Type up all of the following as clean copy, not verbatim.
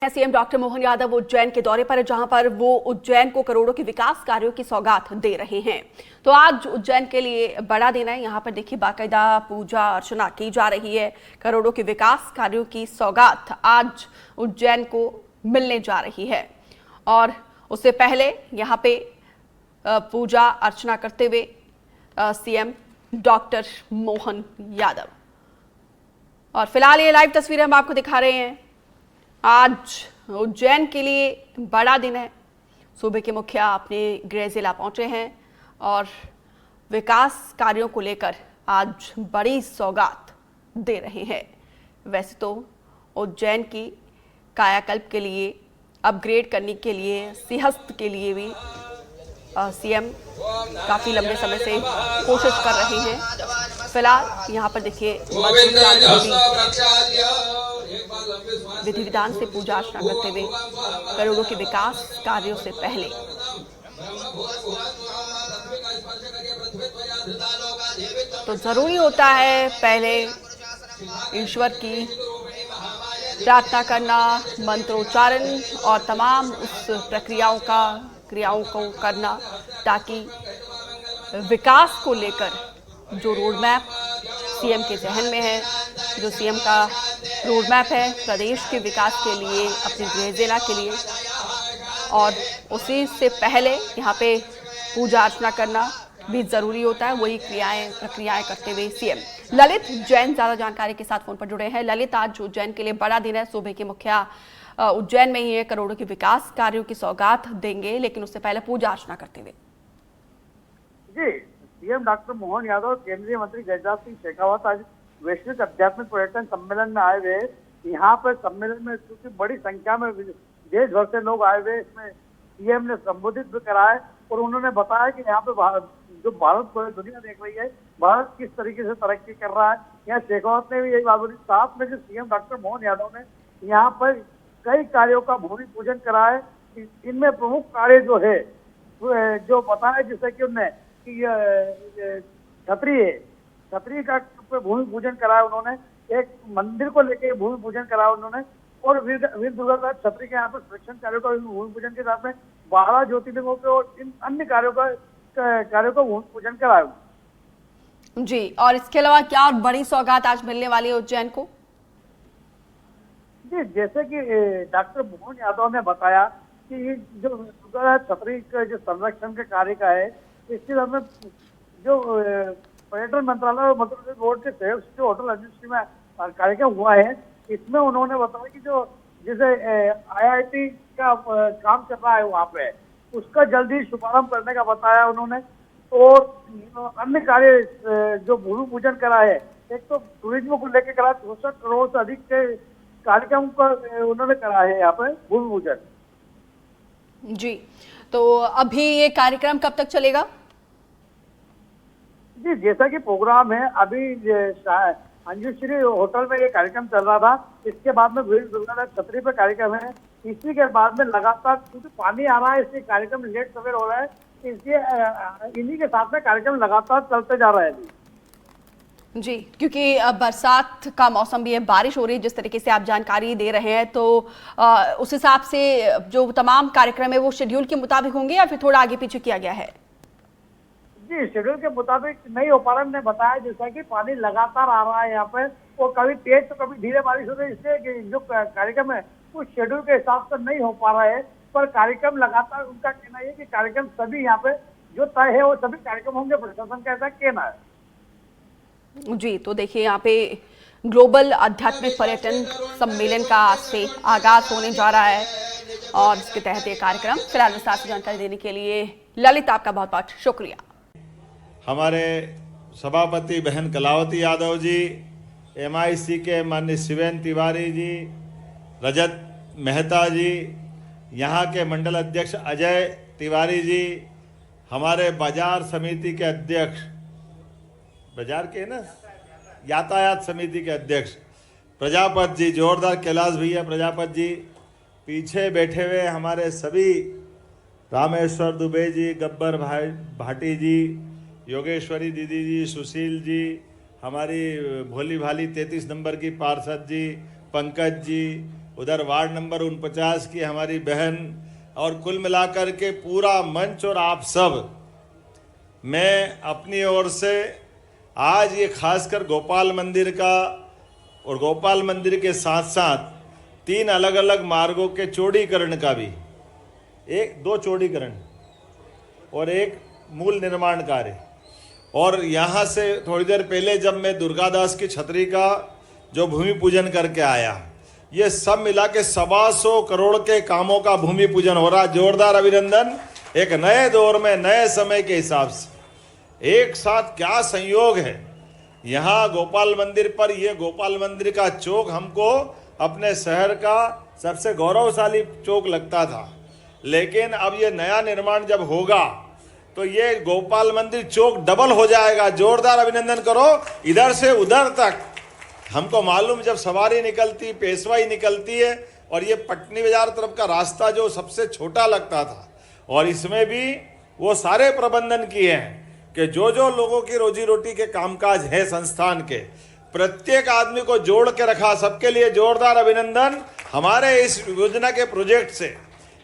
CM doctor Mohan Yadav Ujjain के दौरे पर है, जहां पर वो उज्जैन को करोड़ों के विकास कार्यों की सौगात दे रहे हैं। तो आज उज्जैन के लिए बड़ा दिन है। यहां पर देखिए बाकायदा पूजा अर्चना की जा रही है। करोड़ों के विकास कार्यों की सौगात आज उज्जैन को मिलने जा रही है और उससे पहले यहां पे पूजा अर्चना करते हुए सीएम डॉक्टर मोहन यादव। और फिलहाल ये लाइव तस्वीरें हम आपको दिखा रहे हैं। आज उज्जैन के लिए बड़ा दिन है। सूबे के मुखिया अपने गृह जिला पहुंचे हैं और विकास कार्यों को लेकर आज बड़ी सौगात दे रहे हैं। वैसे तो उज्जैन की कायाकल्प के लिए, अपग्रेड करने के लिए, सिंहस्थ के लिए भी सीएम काफी लंबे समय से कोशिश कर रहे हैं। फिलहाल यहाँ पर देखिए विधि विधान से पूजा अर्चना करते हुए करोड़ों के विकास कार्यों से पहले तो जरूरी होता है पहले ईश्वर की प्रार्थना करना, मंत्रोच्चारण और तमाम उस क्रियाओं को करना, ताकि विकास को लेकर जो रोड मैप सीएम के जहन में है, जो सीएम का रोड मैप है प्रदेश के विकास के लिए, अपने गृह जिला के लिए, और उसी से पहले यहाँ पे पूजा अर्चना करना भी जरूरी होता है। वही प्रक्रियाएं करते हुए सीएम ललित जैन ज्यादा जानकारी के साथ फोन पर जुड़े हैं। ललित, आज उज्जैन के लिए बड़ा दिन है। सूबे के मुखिया उज्जैन में ही है, करोड़ों के विकास कार्यों की सौगात देंगे, लेकिन उससे पहले पूजा अर्चना करते हुए जी सीएम डॉक्टर मोहन यादव, केंद्रीय मंत्री गजराज सिंह शेखावत आज वैश्विक आध्यात्मिक पर्यटन सम्मेलन में आए हुए। यहाँ पर सम्मेलन में क्योंकि बड़ी संख्या में देश भर से लोग आए हुए, इसमें सीएम ने संबोधित भी कराया और उन्होंने बताया कि यहाँ पे जो भारत को दुनिया देख रही है, भारत किस तरीके से तरक्की कर रहा है। यहाँ शेखावत ने भी यही बात बोली। साथ में जो सीएम डॉक्टर मोहन यादव ने यहाँ पर कई कार्यों का भूमि पूजन कराया। इनमें प्रमुख कार्य जो है, जो बताया, जैसे कि उन्होंने कि छतरी का भूमि पूजन कराया उन्होंने, एक मंदिर को लेकर भूमि पूजन कराया उन्होंने, और वीर दुर्गा छतरी के यहाँ पर सुरक्षण कार्यों का भूमि पूजन के साथ में 12 ज्योतिर्लिंगों के और इन अन्य कार्यों का भूमि पूजन कराया जी। और इसके अलावा क्या और बड़ी सौगात आज मिलने वाली है उज्जैन को? जी, जैसे कि डॉक्टर मोहन यादव ने बताया कि जो दुर्गा छतरी का जो संरक्षण के कार्य का है, इसके साथ में जो पर्यटन मंत्रालय और मध्य प्रदेश बोर्ड के सहयोग से जो होटल इंडस्ट्री में कार्यक्रम हुआ है, इसमें उन्होंने बताया कि जो जैसे आईआईटी का काम चल रहा है वहाँ पे, उसका जल्दी शुभारंभ करने का बताया उन्होंने। और अन्य कार्य जो भूमि पूजन करा है, एक तो टूरिज्म को लेकर करा, 64 करोड़ से अधिक के कार्यक्रम का उन्होंने करा है यहाँ पे भूमि पूजन। जी, तो अभी ये कार्यक्रम कब तक चलेगा? जी, जैसा कि प्रोग्राम है, अभी अंजुश्री होटल में ये कार्यक्रम चल रहा था, इसके बाद में वीर दुर्गा छतरी पे कार्यक्रम है। इसी के बाद में लगातार, क्योंकि पानी आ रहा है इसलिए कार्यक्रम लेट सवेर हो रहा है, इसलिए इन्हीं के साथ में कार्यक्रम लगातार चलते जा रहे हैं जी। क्योंकि बरसात का मौसम भी है, बारिश हो रही है, जिस तरीके से आप जानकारी दे रहे हैं, तो उस हिसाब से जो तमाम कार्यक्रम है वो शेड्यूल के मुताबिक होंगे या फिर थोड़ा आगे पीछे किया गया है? जी, शेड्यूल के मुताबिक नहीं हो पा रहा। ने बताया जैसा कि पानी लगातार आ रहा है यहाँ पे, और कभी तेज तो कभी धीरे बारिश हो रही है, इसलिए जो कार्यक्रम है वो शेड्यूल के हिसाब से नहीं हो पा रहा है। पर कार्यक्रम लगातार, उनका कहना है कि कार्यक्रम सभी यहाँ पे जो तय है वो सभी कार्यक्रम होंगे, प्रशासन का ऐसा कहना है। जी, तो देखिए यहाँ पे ग्लोबल आध्यात्मिक पर्यटन सम्मेलन का आज से आगाज होने जा रहा है और इसके तहत ये कार्यक्रम। फिलहाल विस्तार से जानकारी देने के लिए ललित आपका बहुत बहुत शुक्रिया। हमारे सभापति बहन कलावती यादव जी, एमआईसी के माननीय शिवेन तिवारी जी, रजत मेहता जी, यहाँ के मंडल अध्यक्ष अजय तिवारी जी, हमारे बाजार समिति के अध्यक्ष, बाजार के ना यातायात समिति के अध्यक्ष प्रजापत जी, जोरदार कैलाश भैया प्रजापत जी, पीछे बैठे हुए हमारे सभी रामेश्वर दुबे जी, गब्बर भाई भाटी जी, योगेश्वरी दीदी जी, सुशील जी, हमारी भोली भाली 33 नंबर की पार्षद जी, पंकज जी, उधर वार्ड नंबर 49 की हमारी बहन, और कुल मिलाकर के पूरा मंच और आप सब, मैं अपनी ओर से आज ये खासकर गोपाल मंदिर का और गोपाल मंदिर के साथ साथ 3 अलग अलग मार्गों के चौड़ीकरण का भी, 2 चौड़ीकरण और एक मूल निर्माण कार्य, और यहाँ से थोड़ी देर पहले जब मैं दुर्गादास की छतरी का जो भूमि पूजन करके आया, ये सब मिला के 125 करोड़ के कामों का भूमि पूजन हो रहा। जोरदार अभिनंदन। एक नए दौर में नए समय के हिसाब से एक साथ क्या संयोग है। यहाँ गोपाल मंदिर पर, ये गोपाल मंदिर का चौक हमको अपने शहर का सबसे गौरवशाली चौक लगता था, लेकिन अब ये नया निर्माण जब होगा तो ये गोपाल मंदिर चौक डबल हो जाएगा। जोरदार अभिनंदन करो। इधर से उधर तक हमको मालूम, जब सवारी निकलती, पेशवाई निकलती है, और ये पटनी बाजार तरफ का रास्ता जो सबसे छोटा लगता था, और इसमें भी वो सारे प्रबंधन किए हैं कि जो जो लोगों की रोजी रोटी के कामकाज है संस्थान के, प्रत्येक आदमी को जोड़ के रखा। सबके लिए जोरदार अभिनंदन। हमारे इस योजना के प्रोजेक्ट से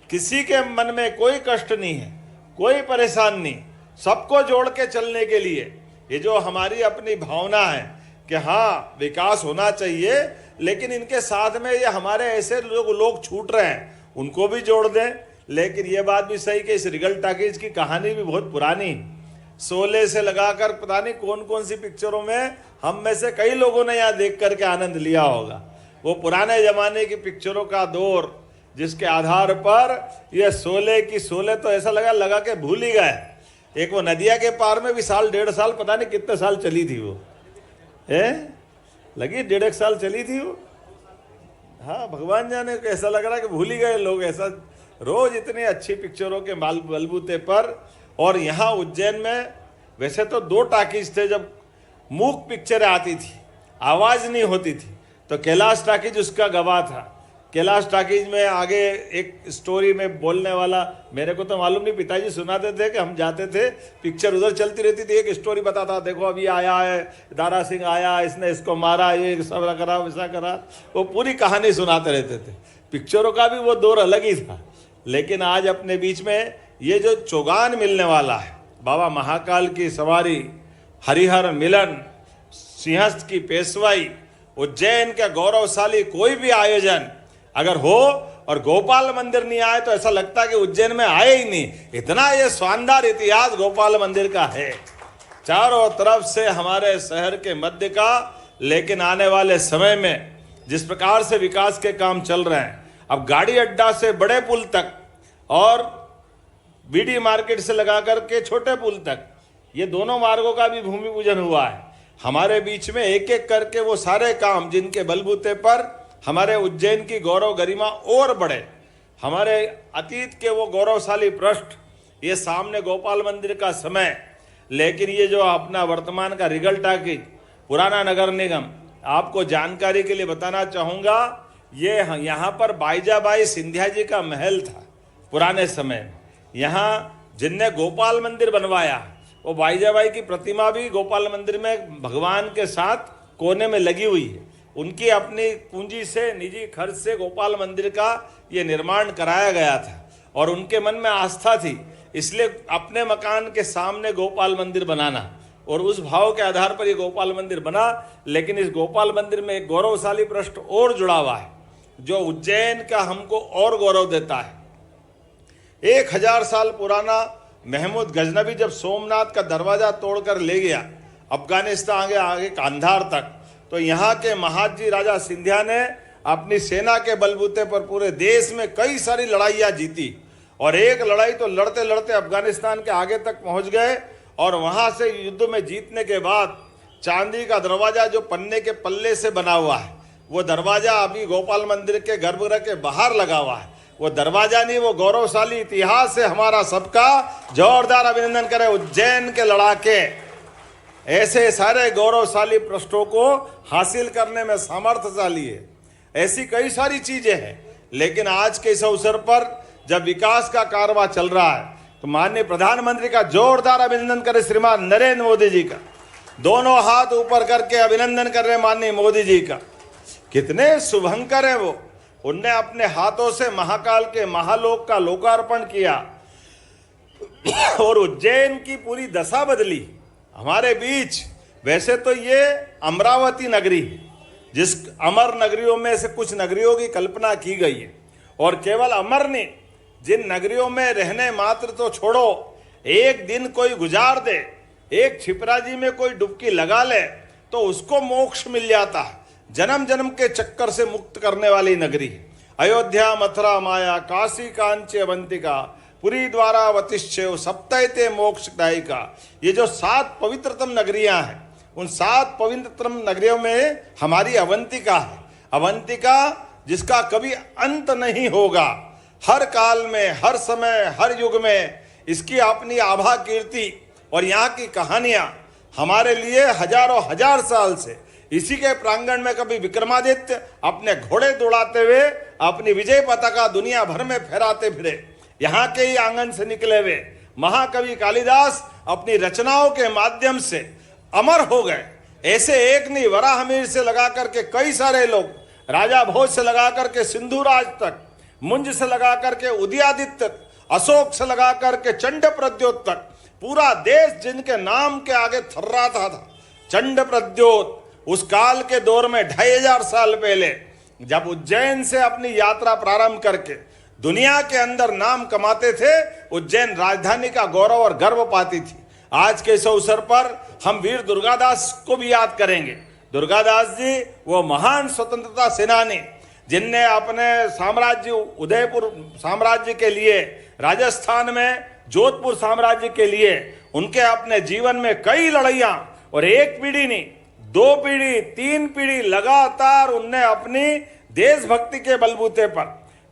किसी के मन में कोई कष्ट नहीं है, कोई परेशान नहीं, सबको जोड़ के चलने के लिए ये जो हमारी अपनी भावना है कि हाँ विकास होना चाहिए, लेकिन इनके साथ में ये हमारे ऐसे लोग छूट रहे हैं, उनको भी जोड़ दें। लेकिन ये बात भी सही कि इस रिगल टाकीज की कहानी भी बहुत पुरानी, 16 से लगाकर पता नहीं कौन कौन सी पिक्चरों में हम में से कई लोगों ने यहाँ देख करके आनंद लिया होगा। वो पुराने जमाने की पिक्चरों का दौर, जिसके आधार पर ये 16 की 16 तो ऐसा लगा के भूल ही गए। एक वो नदिया के पार में भी 1.5 साल पता नहीं कितने साल चली थी वो, लगी 1.5 साल चली थी वो। हाँ, भगवान जाने, ऐसा लग रहा है कि भूल ही गए लोग, ऐसा रोज इतनी अच्छी पिक्चरों के बलबूते पर। और यहाँ उज्जैन में वैसे तो 2 टाकीज थे, जब मूक पिक्चरें आती थी, आवाज नहीं होती थी, तो कैलाश टाकीज उसका गवाह था। कैलाश टाकीज में आगे एक स्टोरी में बोलने वाला, मेरे को तो मालूम नहीं, पिताजी सुनाते थे कि हम जाते थे, पिक्चर उधर चलती रहती थी, एक स्टोरी बताता, देखो अभी आया है दारा सिंह आया, इसने इसको मारा, ये सब करा वैसा करा, वो पूरी कहानी सुनाते रहते थे। पिक्चरों का भी वो दौर अलग ही था। लेकिन आज अपने बीच में ये जो चौगान मिलने वाला है, बाबा महाकाल की सवारी, हरिहर मिलन, सिंहस्थ की पेशवाई, उज्जैन का गौरवशाली कोई भी आयोजन अगर हो और गोपाल मंदिर नहीं आए तो ऐसा लगता है कि उज्जैन में आए ही नहीं। इतना ये शानदार इतिहास गोपाल मंदिर का है, चारों तरफ से हमारे शहर के मध्य का। लेकिन आने वाले समय में जिस प्रकार से विकास के काम चल रहे हैं, अब गाड़ी अड्डा से बड़े पुल तक और बीडी मार्केट से लगा करके छोटे पुल तक, ये दोनों मार्गों का भी भूमि पूजन हुआ है। हमारे बीच में एक एक करके वो सारे काम, जिनके बलबूते पर हमारे उज्जैन की गौरव गरिमा और बढ़े, हमारे अतीत के वो गौरवशाली पृष्ठ, ये सामने गोपाल मंदिर का समय, लेकिन ये जो अपना वर्तमान का रिगल टाकीज, पुराना नगर निगम, आपको जानकारी के लिए बताना चाहूँगा, ये यहाँ पर बाईजाबाई सिंधिया जी का महल था पुराने समय में। यहाँ जिनने गोपाल मंदिर बनवाया, वो बाईजाबाई की प्रतिमा भी गोपाल मंदिर में भगवान के साथ कोने में लगी हुई है। उनकी अपनी पूंजी से, निजी खर्च से गोपाल मंदिर का ये निर्माण कराया गया था, और उनके मन में आस्था थी, इसलिए अपने मकान के सामने गोपाल मंदिर बनाना, और उस भाव के आधार पर ये गोपाल मंदिर बना। लेकिन इस गोपाल मंदिर में एक गौरवशाली पृष्ठ और जुड़ा हुआ है, जो उज्जैन का हमको और गौरव देता है। 1000 साल पुराना महमूद गजनबी जब सोमनाथ का दरवाजा तोड़कर ले गया अफगानिस्तान आगे कांधार तक, तो यहाँ के महाजी राजा सिंधिया ने अपनी सेना के बलबूते पर पूरे देश में कई सारी लड़ाइयाँ जीती, और एक लड़ाई तो लड़ते लड़ते अफगानिस्तान के आगे तक पहुँच गए, और वहाँ से युद्ध में जीतने के बाद चांदी का दरवाजा जो पन्ने के पल्ले से बना हुआ है, वो दरवाजा अभी गोपाल मंदिर के गर्भगृह के बाहर लगा हुआ है। वो दरवाजा नहीं, वो गौरवशाली इतिहास है हमारा सबका। जोरदार अभिनंदन करें उज्जैन के लड़ाके, ऐसे सारे गौरवशाली पृष्ठों को हासिल करने में सामर्थ्यशाली है। ऐसी कई सारी चीजें हैं, लेकिन आज के इस अवसर पर जब विकास का कारवा चल रहा है, तो माननीय प्रधानमंत्री का जोरदार अभिनंदन करें, श्रीमान नरेंद्र मोदी जी का। दोनों हाथ ऊपर करके अभिनंदन कर रहे हैं माननीय मोदी जी का। कितने शुभंकर हैं वो, उनने अपने हाथों से महाकाल के महालोक का लोकार्पण किया और उज्जैन की पूरी दशा बदली। हमारे बीच वैसे तो ये अमरावती नगरी है, जिस अमर नगरियों में से कुछ नगरियों की कल्पना की गई है, और केवल अमर नहीं, जिन नगरियों में रहने मात्र तो छोड़ो, एक दिन कोई गुजार दे, एक छिपराजी में कोई डुबकी लगा ले तो उसको मोक्ष मिल जाता है। जन्म जन्म के चक्कर से मुक्त करने वाली नगरी है। अयोध्या, मथुरा, माया, काशी, कांची, अवंतिका, पुरी, द्वारा, वतिश्चेव, सप्तैते मोक्षदायिका, ये जो 7 पवित्रतम नगरियां हैं, उन 7 पवित्रतम नगरियों में हमारी अवंतिका है। अवंतिका जिसका कभी अंत नहीं होगा, हर काल में, हर समय, हर युग में इसकी अपनी आभा कीर्ति और यहाँ की कहानियां हमारे लिए हजारों हजार साल से इसी के प्रांगण में कभी विक्रमादित्य अपने घोड़े दौड़ाते हुए अपनी विजय पताका दुनिया भर में फहराते फिरे, यहाँ के ही आंगन से निकले हुए महाकवि कालिदास अपनी रचनाओं के माध्यम से अमर हो गए। ऐसे एक नहीं, वराहमिहिर से लगा करके कई सारे लोग, राजा भोज से लगा करके सिंधुराज तक, मुंज से लगा करके उदयादित्य तक, अशोक से लगा करके चंड प्रद्योत तक, पूरा देश जिनके नाम के आगे थर्राता था। चंड प्रद्योत उस काल के दौर में 2500 साल पहले जब उज्जैन से अपनी यात्रा प्रारंभ करके दुनिया के अंदर नाम कमाते थे, उज्जैन राजधानी का गौरव और गर्व पाती थी। आज के इस अवसर पर हम वीर दुर्गादास को भी याद करेंगे। दुर्गादास जी वो महान स्वतंत्रता सेनानी जिनने अपने साम्राज्य, उदयपुर साम्राज्य के लिए, राजस्थान में जोधपुर साम्राज्य के लिए उनके अपने जीवन में कई लड़ाइयां, और एक पीढ़ी नहीं, 2 पीढ़ी, 3 पीढ़ी लगातार उनने अपनी देशभक्ति के बलबूते पर,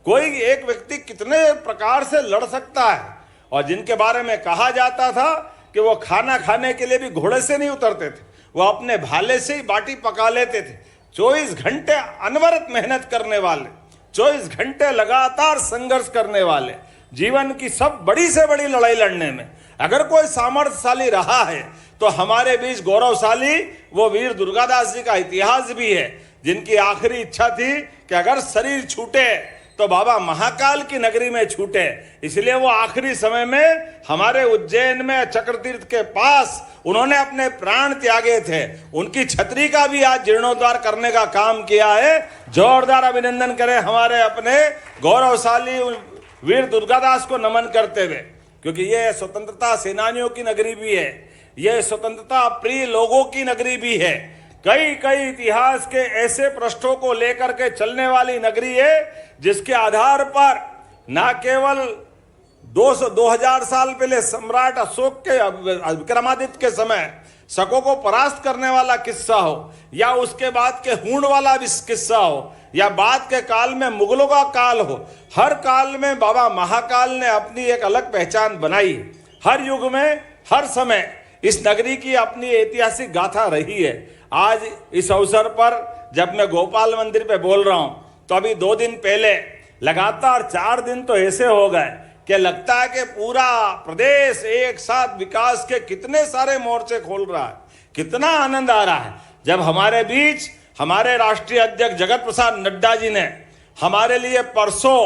कोई एक व्यक्ति कितने प्रकार से लड़ सकता है, और जिनके बारे में कहा जाता था कि वो खाना खाने के लिए भी घोड़े से नहीं उतरते थे, वो अपने भाले से ही बाटी पका लेते थे। 24 घंटे अनवरत मेहनत करने वाले, 24 घंटे लगातार संघर्ष करने वाले, जीवन की सब बड़ी से बड़ी लड़ाई लड़ने में अगर कोई सामर्थ्यशाली रहा है तो हमारे बीच गौरवशाली वो वीर दुर्गादास जी का इतिहास भी है, जिनकी आखिरी इच्छा थी कि अगर शरीर छूटे तो बाबा महाकाल की नगरी में छूटे। इसलिए वो आखिरी समय में हमारे उज्जैन में चक्रतीर्थ के पास उन्होंने अपने प्राण त्यागे थे। उनकी छतरी का भी आज जीर्णोद्धार करने का काम किया है। जोरदार अभिनंदन करें हमारे अपने गौरवशाली वीर दुर्गादास को नमन करते हुए, क्योंकि ये स्वतंत्रता सेनानियों की नगरी भी है, ये स्वतंत्रता प्रिय लोगों की नगरी भी है। कई इतिहास के ऐसे पृष्ठों को लेकर के चलने वाली नगरी है जिसके आधार पर न केवल 2000 साल पहले सम्राट अशोक के, विक्रमादित्य के समय शकों को परास्त करने वाला किस्सा हो, या उसके बाद के हूण वाला किस्सा हो, या बाद के काल में मुगलों का काल हो, हर काल में बाबा महाकाल ने अपनी एक अलग पहचान बनाई। हर युग में, हर समय इस नगरी की अपनी ऐतिहासिक गाथा रही है। आज इस अवसर पर जब मैं गोपाल मंदिर पे बोल रहा हूं, तो अभी 2 दिन पहले लगातार 4 दिन तो ऐसे हो गए कि लगता है कि पूरा प्रदेश एक साथ विकास के कितने सारे मोर्चे खोल रहा है। कितना आनंद आ रहा है जब हमारे बीच हमारे राष्ट्रीय अध्यक्ष जगत प्रसाद नड्डा जी ने हमारे लिए परसों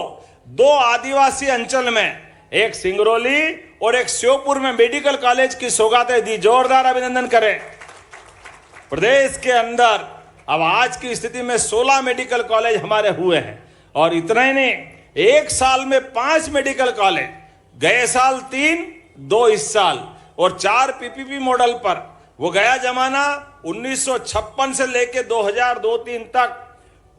2 आदिवासी अंचल में, एक सिंगरौली और एक श्योपुर में मेडिकल कॉलेज की सौगातें दी। जोरदार अभिनंदन करें। प्रदेश के अंदर अब आज की स्थिति में 16 मेडिकल कॉलेज हमारे हुए हैं, और इतना ही नहीं, एक साल में 5 मेडिकल कॉलेज, गए साल 3, 2 इस साल, और 4 पीपीपी मॉडल पर। वो गया जमाना 1956 से लेके 2002-3 तक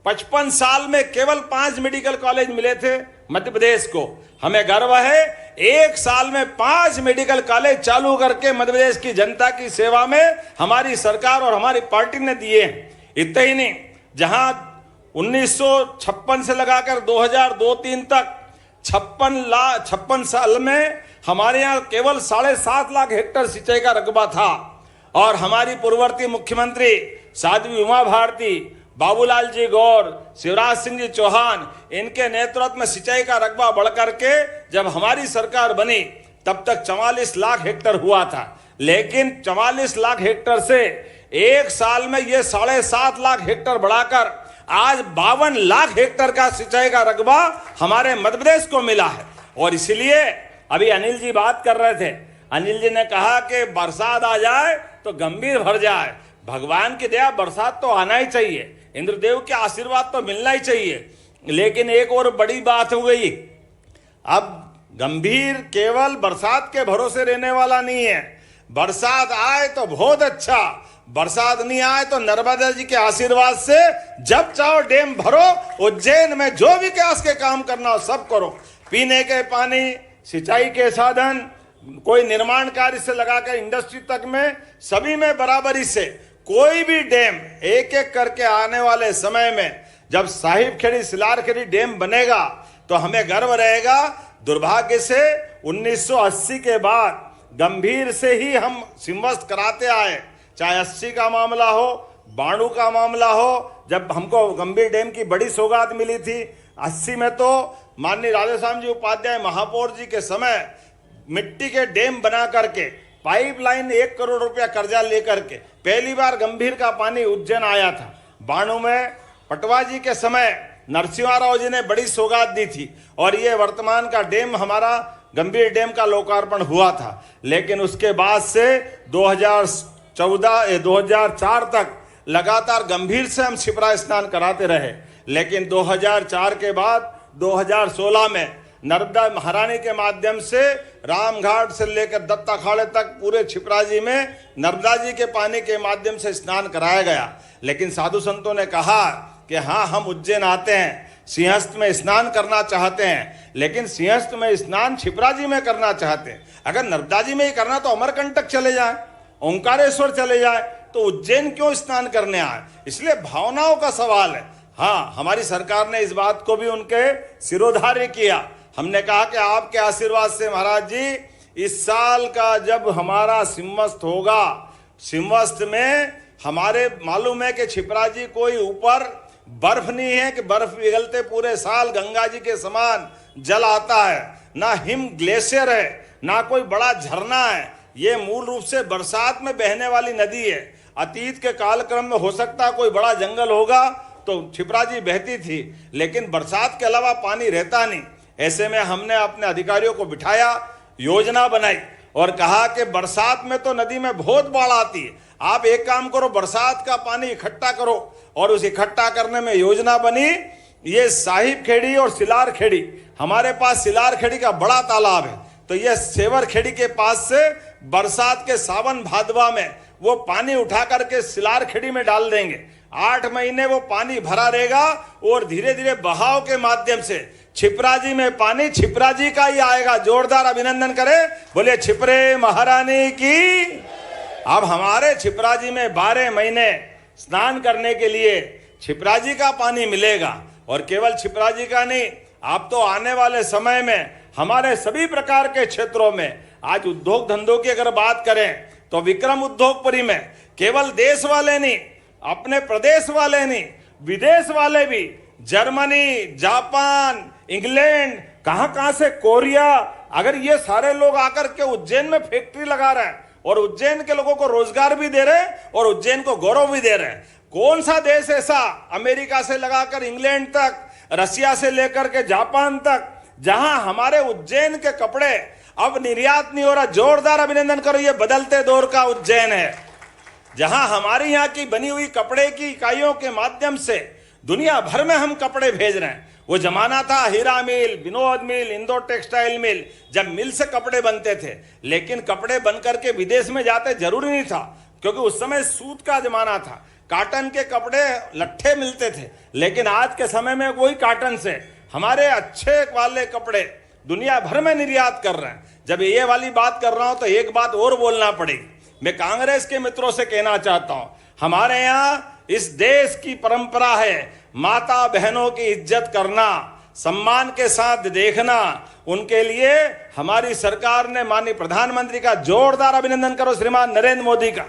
55 साल में केवल 5 मेडिकल कॉलेज मिले थे मध्य प्रदेश को। हमें गर्व है, एक साल में 5 मेडिकल कॉलेज चालू करके मध्य प्रदेश की जनता की सेवा में हमारी सरकार और हमारी पार्टी ने दिए हैं। इतना ही नहीं, जहां 1956 से लगाकर 2002-3 तक 56 साल में हमारे यहाँ केवल 7.5 लाख हेक्टेयर सिंचाई का रकबा था, और हमारी पूर्ववर्ती मुख्यमंत्री साध्वी उमा भारती, बाबूलाल जी गौर, शिवराज सिंह जी चौहान, इनके नेतृत्व में सिंचाई का रकबा बढ़कर के जब हमारी सरकार बनी तब तक 44 लाख हेक्टेयर हुआ था। लेकिन 44 लाख हेक्टेयर से एक साल में ये 7.5 लाख हेक्टेयर बढ़ाकर आज 52 लाख हेक्टेयर का सिंचाई का रकबा हमारे मध्य प्रदेश को मिला है। और इसलिए अभी अनिल जी बात कर रहे थे, अनिल जी ने कहा कि बरसात आ जाए तो गंभीर भर जाए। भगवान की दया बरसात तो आना ही चाहिए, इंद्रदेव के आशीर्वाद तो मिलना ही चाहिए। लेकिन एक और बड़ी बात हो गई, अब गंभीर केवल बरसात के भरोसे रहने वाला नहीं है। बरसात आए तो बहुत अच्छा, बरसात नहीं आए तो नर्मदा जी के आशीर्वाद से जब चाहो डैम भरो, उज्जैन में जो विकास के काम करना हो सब करो। पीने के पानी, सिंचाई के साधन, कोई निर्माण कार्य से लगाकर इंडस्ट्री तक में सभी में बराबरी से कोई भी डैम एक एक करके आने वाले समय में जब साहिब खेड़ी सिलार खेड़ी डैम बनेगा तो हमें गर्व रहेगा। दुर्भाग्य से 1980 के बाद गंभीर से ही हम सिमवस्त कराते आए, चाहे 80 का मामला हो, 92 का मामला हो, जब हमको गंभीर डैम की बड़ी सौगात मिली थी। 80 में तो माननीय राधेश्याम जी उपाध्याय महापौर जी के समय मिट्टी के डैम बना करके पाइपलाइन 1 करोड़ रुपया कर्जा लेकर के पहली बार गंभीर का पानी उज्जैन आया था। 92 में पटवा जी के समय नरसिम्हा राव जी ने बड़ी सौगात दी थी और ये वर्तमान का डैम हमारा गंभीर डैम का लोकार्पण हुआ था। लेकिन उसके बाद से 2004 तक लगातार गंभीर से हम शिप्रा स्नान कराते रहे। लेकिन 2004 के बाद 2016 में नर्मदा महारानी के माध्यम से रामघाट से लेकर दत्त अखाड़े तक पूरे छिपरा जी में नर्मदा जी के पानी के माध्यम से स्नान कराया गया। लेकिन साधु संतों ने कहा कि हाँ, हम उज्जैन आते हैं, सिंहस्थ में स्नान करना चाहते हैं, लेकिन सिंहस्थ में स्नान छिपरा जी में करना चाहते हैं। अगर नर्मदा जी में ही करना तो अमरकंटक चले जाए, ओंकारेश्वर चले जाए, तो उज्जैन क्यों स्नान करने आए? इसलिए भावनाओं का सवाल है। हाँ, हमारी सरकार ने इस बात को भी उनके सिरोधार्य किया। हमने कहा कि आपके आशीर्वाद से महाराज जी, इस साल का जब हमारा सिमवस्त होगा, सिमवस्त में हमारे मालूम है कि छिपरा जी कोई ऊपर बर्फ नहीं है कि बर्फ पिघलते पूरे साल गंगा जी के समान जल आता है, ना हिम ग्लेशियर है, ना कोई बड़ा झरना है। ये मूल रूप से बरसात में बहने वाली नदी है। अतीत के कालक्रम में हो सकता है कोई बड़ा जंगल होगा तो छिपरा जी बहती थी, लेकिन बरसात के अलावा पानी रहता नहीं। ऐसे में हमने अपने अधिकारियों को बिठाया, योजना बनाई और कहा कि बरसात में तो नदी में बहुत बाढ़ आती है, आप एक काम करो, बरसात का पानी इकट्ठा करो। और उस इकट्ठा करने में योजना बनी, ये साहिब खेड़ी और सिलार खेड़ी, हमारे पास सिलार खेड़ी का बड़ा तालाब है, तो ये सेवर खेड़ी के पास से बरसात के सावन भादवा में वो पानी उठा करके सिलार खेड़ी में डाल देंगे। 8 महीने वो पानी भरा रहेगा और धीरे धीरे बहाव के माध्यम से छिपरा जी में पानी छिपरा जी का ही आएगा। जोरदार अभिनंदन करें, बोले छिपरे महारानी की। अब हमारे छिपरा जी में 12 महीने स्नान करने के लिए छिपरा जी का पानी मिलेगा। और केवल छिपरा जी का नहीं, आप तो आने वाले समय में हमारे सभी प्रकार के क्षेत्रों में, आज उद्योग धंधों की अगर बात करें तो विक्रम उद्योगपुरी में केवल देश वाले नहीं, अपने प्रदेश वाले नहीं, विदेश वाले भी, जर्मनी, जापान, इंग्लैंड, कहां से, कोरिया, अगर ये सारे लोग आकर के उज्जैन में फैक्ट्री लगा रहे हैं और उज्जैन के लोगों को रोजगार भी दे रहे हैं और उज्जैन को गौरव भी दे रहे हैं। कौन सा देश ऐसा, अमेरिका से लगाकर इंग्लैंड तक, रसिया से लेकर के जापान तक, जहां हमारे उज्जैन के कपड़े अब निर्यात नहीं हो रहा? जोरदार अभिनंदन करो, ये बदलते दौर का उज्जैन है, जहां हमारे यहाँ की बनी हुई कपड़े की इकाइयों के माध्यम से दुनिया भर में हम कपड़े भेज रहे हैं। वो जमाना था हीरा मिल, विनोद मिल, इंदौर टेक्सटाइल मिल, जब मिल से कपड़े बनते थे, लेकिन कपड़े बनकर के विदेश में जाते जरूरी नहीं था, क्योंकि उस समय सूत का जमाना था, काटन के कपड़े लट्ठे मिलते थे। लेकिन आज के समय में वही काटन से हमारे अच्छे वाले कपड़े दुनिया भर में निर्यात कर रहे हैं। जब ये वाली बात कर रहा हूं तो एक बात और बोलना पड़ेगी। मैं कांग्रेस के मित्रों से कहना चाहता हूं, हमारे यहाँ इस देश की परंपरा है माता बहनों की इज्जत करना, सम्मान के साथ देखना। उनके लिए हमारी सरकार ने माननीय प्रधानमंत्री का जोरदार अभिनंदन करो, श्रीमान नरेंद्र मोदी का,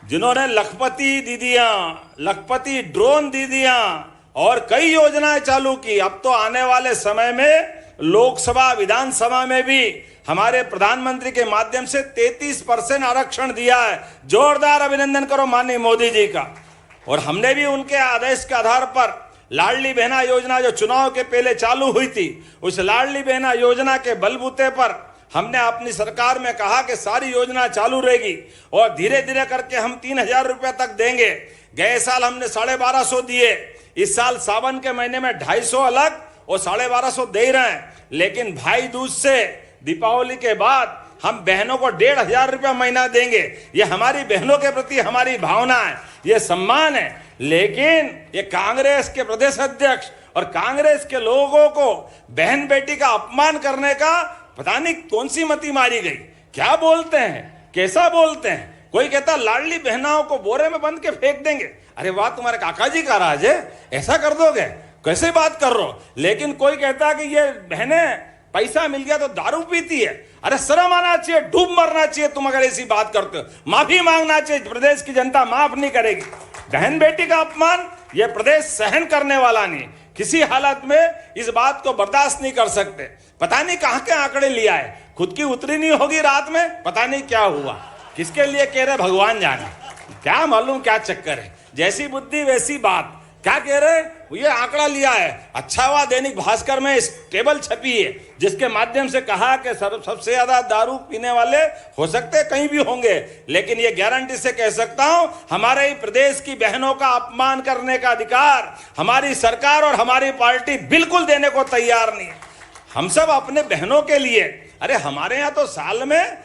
जिन्होंने लखपति दीदियां, लखपति ड्रोन दीदियां और कई योजनाएं चालू की। अब तो आने वाले समय में लोकसभा विधानसभा में भी हमारे प्रधानमंत्री के माध्यम से 33% आरक्षण दिया है। जोरदार अभिनंदन करो माननीय मोदी जी का। और हमने भी उनके आदेश के आधार पर लाडली बहना योजना जो चुनाव के पहले चालू हुई थी, उस लाडली बहना योजना के बलबूते पर हमने अपनी सरकार में कहा कि सारी योजना चालू रहेगी और धीरे धीरे करके हम 3,000 रुपये तक देंगे। गए साल हमने 1250 दिए, इस साल सावन के महीने में 250 अलग और 1250 दे ही रहे हैं। लेकिन भाई दूज से दीपावली के बाद हम बहनों को 1,500 रुपया महीना देंगे। ये हमारी बहनों के प्रति हमारी भावना है, ये सम्मान है। लेकिन ये कांग्रेस के प्रदेश अध्यक्ष और कांग्रेस के लोगों को बहन बेटी का अपमान करने का पता नहीं कौन सी मति मारी गई। क्या बोलते हैं, कैसा बोलते हैं। कोई कहता लाडली बहनाओं को बोरे में बंद के फेंक देंगे। अरे वाह, तुम्हारे काका जी का राज है, ऐसा कर दोगे, कैसे बात कर रहे हो। लेकिन कोई कहता कि ये बहनें पैसा मिल गया तो दारू पीती है। अरे शर्म आना चाहिए, डूब मरना चाहिए तुम अगर ऐसी बात करते हो। माफी मांगना चाहिए, प्रदेश की जनता माफ नहीं करेगी। बहन बेटी का अपमान ये प्रदेश सहन करने वाला नहीं, किसी हालत में इस बात को बर्दाश्त नहीं कर सकते। पता नहीं कहां के आंकड़े लिया है, खुद की उतरी नहीं होगी रात में, पता नहीं क्या हुआ, किसके लिए कह रहे भगवान जाने, क्या मालूम क्या चक्कर है। जैसी बुद्धि वैसी बात। क्या कह रहे, ये आंकड़ा लिया है। अच्छा हुआ दैनिक भास्कर में इस टेबल छपी है जिसके माध्यम से कहा कि सबसे ज्यादा दारू पीने वाले हो सकते कहीं भी होंगे, लेकिन ये गारंटी से कह सकता हूं हमारे ही प्रदेश की बहनों का अपमान करने का अधिकार हमारी सरकार और हमारी पार्टी बिल्कुल देने को तैयार नहीं है। हम सब अपने बहनों के लिए, अरे हमारे यहां तो साल में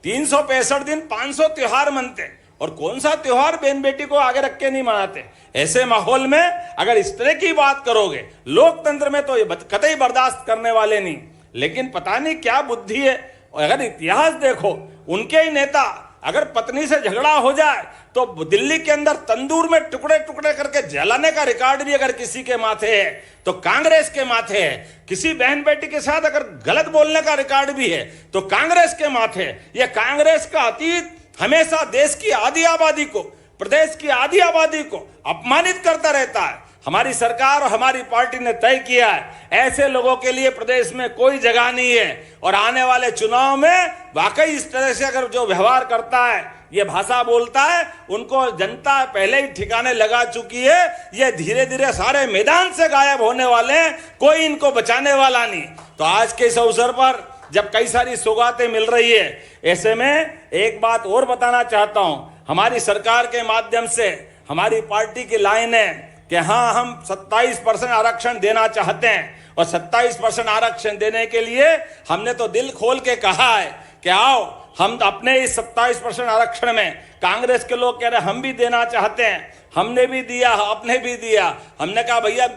365 दिन 500 त्योहार मनते, और कौन सा त्योहार बहन बेटी को आगे रख के नहीं मनाते। ऐसे माहौल में अगर इस तरह की बात करोगे, लोकतंत्र में तो ये कतई बर्दाश्त करने वाले नहीं। लेकिन पता नहीं क्या बुद्धि है। अगर इतिहास देखो, उनके ही नेता अगर पत्नी से झगड़ा हो जाए तो दिल्ली के अंदर तंदूर में टुकड़े टुकड़े करके जलाने का रिकॉर्ड भी अगर किसी के माथे है तो कांग्रेस के माथे है। किसी बहन बेटी के साथ अगर गलत बोलने का रिकॉर्ड भी है तो कांग्रेस के माथे है। यह कांग्रेस का अतीत हमेशा देश की आधी आबादी को, प्रदेश की आधी आबादी को अपमानित करता रहता है। हमारी सरकार और हमारी पार्टी ने तय किया है ऐसे लोगों के लिए प्रदेश में कोई जगह नहीं है। और आने वाले चुनाव में वाकई इस तरह से अगर जो व्यवहार करता है, ये भाषा बोलता है, उनको जनता पहले ही ठिकाने लगा चुकी है। ये धीरे धीरे सारे मैदान से गायब होने वाले हैं, कोई इनको बचाने वाला नहीं। तो आज के इस अवसर पर जब कई सारी सौगातें मिल रही है, ऐसे में एक बात और बताना चाहता हूं। हमारी सरकार के माध्यम से हमारी पार्टी की लाइन है कि हाँ, हम 27% आरक्षण देना चाहते हैं और 27% आरक्षण देने के लिए हमने तो दिल खोल के कहा है कि आओ हम अपने इस 27% आरक्षण में, कांग्रेस के लोग कह रहे हम भी देना चाहते हैं, हमने भी दिया, आपने भी दिया। हमने कहा भैया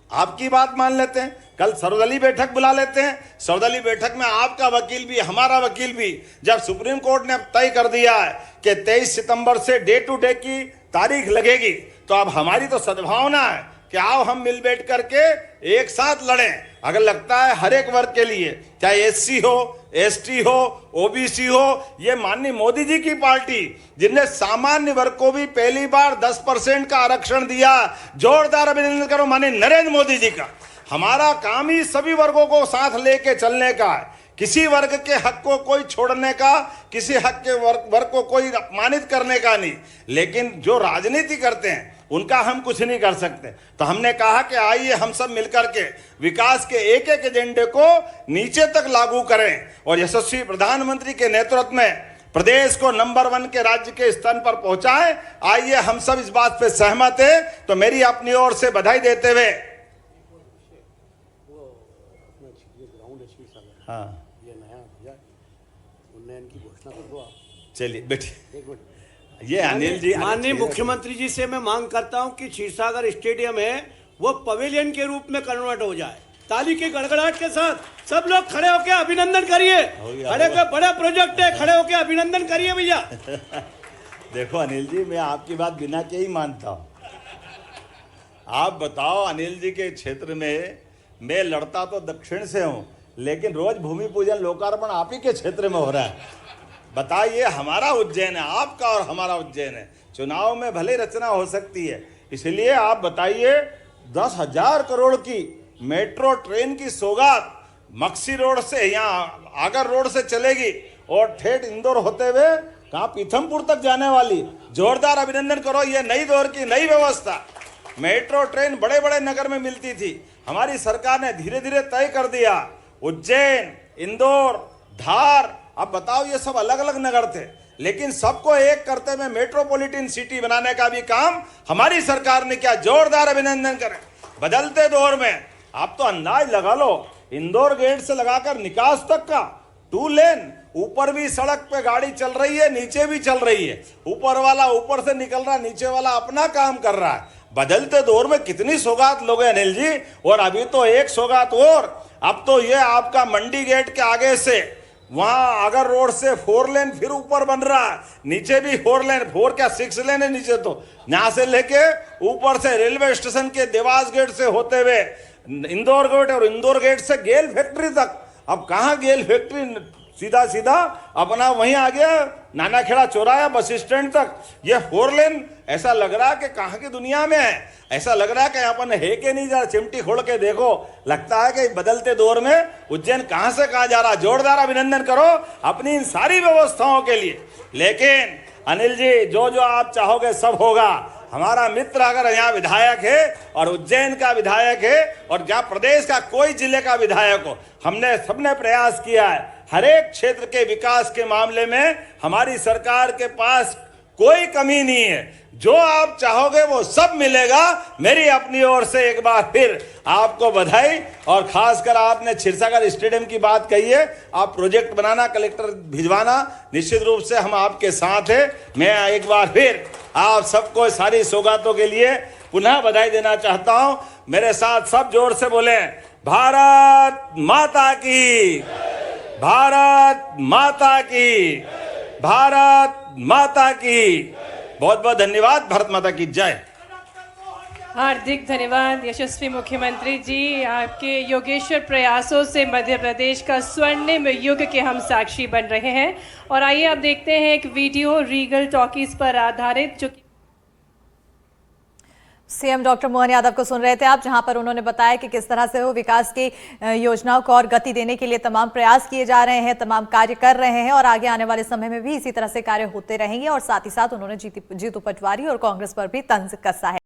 आपकी बात मान लेते हैं, कल सर्वदलीय बैठक बुला लेते हैं। सर्वदलीय बैठक में आपका वकील भी, हमारा वकील भी, जब सुप्रीम कोर्ट ने तय कर दिया है कि 23 सितंबर से डे टू डे की तारीख लगेगी, तो अब हमारी तो सद्भावना है कि आओ हम मिल बैठ करके एक साथ लड़ें। अगर लगता है हर एक वर्ग के लिए, चाहे एससी हो, एसटी हो, ओबीसी हो, ये माननीय मोदी जी की पार्टी जिनने सामान्य वर्ग को भी पहली बार 10% का आरक्षण दिया, जोरदार अभिनंदन करो माननीय नरेंद्र मोदी जी का। हमारा काम ही सभी वर्गों को साथ लेके चलने का है, किसी वर्ग के हक को कोई छोड़ने का, किसी हक के वर्ग को कोई अपमानित करने का नहीं। लेकिन जो राजनीति करते हैं उनका हम कुछ नहीं कर सकते। तो हमने कहा कि आइए हम सब मिलकर के विकास के एक एक एजेंडे को नीचे तक लागू करें और यशस्वी प्रधानमंत्री के नेतृत्व में प्रदेश को नंबर 1 के राज्य के स्तर पर पहुंचाएं। आइए हम सब इस बात पे सहमत है। तो मेरी अपनी ओर से बधाई देते हुए, हाँ ये नया उन्नयन की घोषणा कर दो आप। चलिए बैठिए। एक मिनट, ये अनिल जी, माननीय मुख्यमंत्री जी से मैं मांग करता हूं कि क्षीरसागर स्टेडियम है वो पवेलियन के रूप में कन्वर्ट हो जाए। ताली की गड़गड़ाहट के साथ सब लोग खड़े होकर अभिनंदन करिए। खड़े होकर, बड़ा प्रोजेक्ट है, खड़े होकर अभिनंदन करिए भैया। देखो अनिल जी, मैं आपकी बात बिना के ही मानता हूँ। आप बताओ, अनिल जी के क्षेत्र में मैं लड़ता तो दक्षिण से हूँ, लेकिन रोज भूमि पूजन लोकार्पण आप ही के क्षेत्र में हो रहा है। बताइए, हमारा उज्जैन है, आपका और हमारा उज्जैन है। चुनाव में भले रचना हो सकती है, इसलिए आप बताइए 10,000 करोड़ की मेट्रो ट्रेन की सौगात मक्सी रोड से, यहाँ आगर रोड से चलेगी और ठेठ इंदौर होते हुए कहाँ पीथमपुर तक जाने वाली, जोरदार अभिनंदन करो। ये नई दौर की नई व्यवस्था, मेट्रो ट्रेन बड़े बड़े नगर में मिलती थी, हमारी सरकार ने धीरे धीरे तय कर दिया। उज्जैन, इंदौर, धार, अब बताओ ये सब अलग अलग नगर थे, लेकिन सबको एक करते हुए मेट्रोपॉलिटन सिटी बनाने का भी काम हमारी सरकार ने किया। जोरदार अभिनंदन करें। बदलते दौर में आप तो अंदाज लगा लो, इंदौर गेट से लगाकर निकास तक का 2 लेन, ऊपर भी सड़क पे गाड़ी चल रही है, नीचे भी चल रही है। ऊपर वाला ऊपर से निकल रहा, नीचे वाला अपना काम कर रहा है। बदलते दौर में कितनी सौगात लोगे अनिल जी। और अभी तो एक सौगात और, अब तो ये आपका मंडी गेट के आगे से वहां अगर रोड से 4 लेन फिर ऊपर बन रहा है, नीचे भी 4 लेन, 4 क्या 6 लेन है नीचे। तो यहां से लेके ऊपर से रेलवे स्टेशन के देवास गेट से होते हुए इंदौर गेट और इंदौर गेट से गेल फैक्ट्री तक। अब कहाँ गेल फैक्ट्री, सीधा सीधा अपना वहीं आ गया नाना खेड़ा चौराहा बस स्टैंड तक। ये 4 लेन ऐसा लग रहा है कि कहाँ की दुनिया में है, ऐसा लग रहा है कि अपन है कि नहीं। जरा चिमटी खोल के देखो, लगता है कि बदलते दौर में उज्जैन कहाँ से कहाँ जा रहा। जोरदार अभिनंदन करो अपनी इन सारी व्यवस्थाओं के लिए। लेकिन अनिल जी, जो जो आप चाहोगे सब होगा। हमारा मित्र अगर यहाँ विधायक है और उज्जैन का विधायक है और जहाँ प्रदेश का कोई जिले का विधायक हो, हमने सबने प्रयास किया है। हर एक क्षेत्र के विकास के मामले में हमारी सरकार के पास कोई कमी नहीं है। जो आप चाहोगे वो सब मिलेगा। मेरी अपनी ओर से एक बार फिर आपको बधाई। और खासकर आपने क्षीरसागर स्टेडियम की बात कही है, आप प्रोजेक्ट बनाना, कलेक्टर भिजवाना, निश्चित रूप से हम आपके साथ हैं। मैं एक बार फिर आप सबको सारी सौगातों के लिए पुनः बधाई देना चाहता हूं। मेरे साथ सब जोर से बोले, भारत माता की, भारत माता की, भारत माता की। बहुत बहुत धन्यवाद। भारत माता की जय। हार्दिक धन्यवाद यशस्वी मुख्यमंत्री जी। आपके योगेश्वर प्रयासों से मध्य प्रदेश का स्वर्णिम युग के हम साक्षी बन रहे हैं। और आइए अब देखते हैं एक वीडियो रीगल टॉकीज पर आधारित, जो सीएम डॉक्टर मोहन यादव को सुन रहे थे आप, जहां पर उन्होंने बताया कि किस तरह से वो विकास की योजनाओं को और गति देने के लिए तमाम प्रयास किए जा रहे हैं, तमाम कार्य कर रहे हैं और आगे आने वाले समय में भी इसी तरह से कार्य होते रहेंगे। और साथ ही साथ उन्होंने जीतू पटवारी और कांग्रेस पर भी तंज कसा है।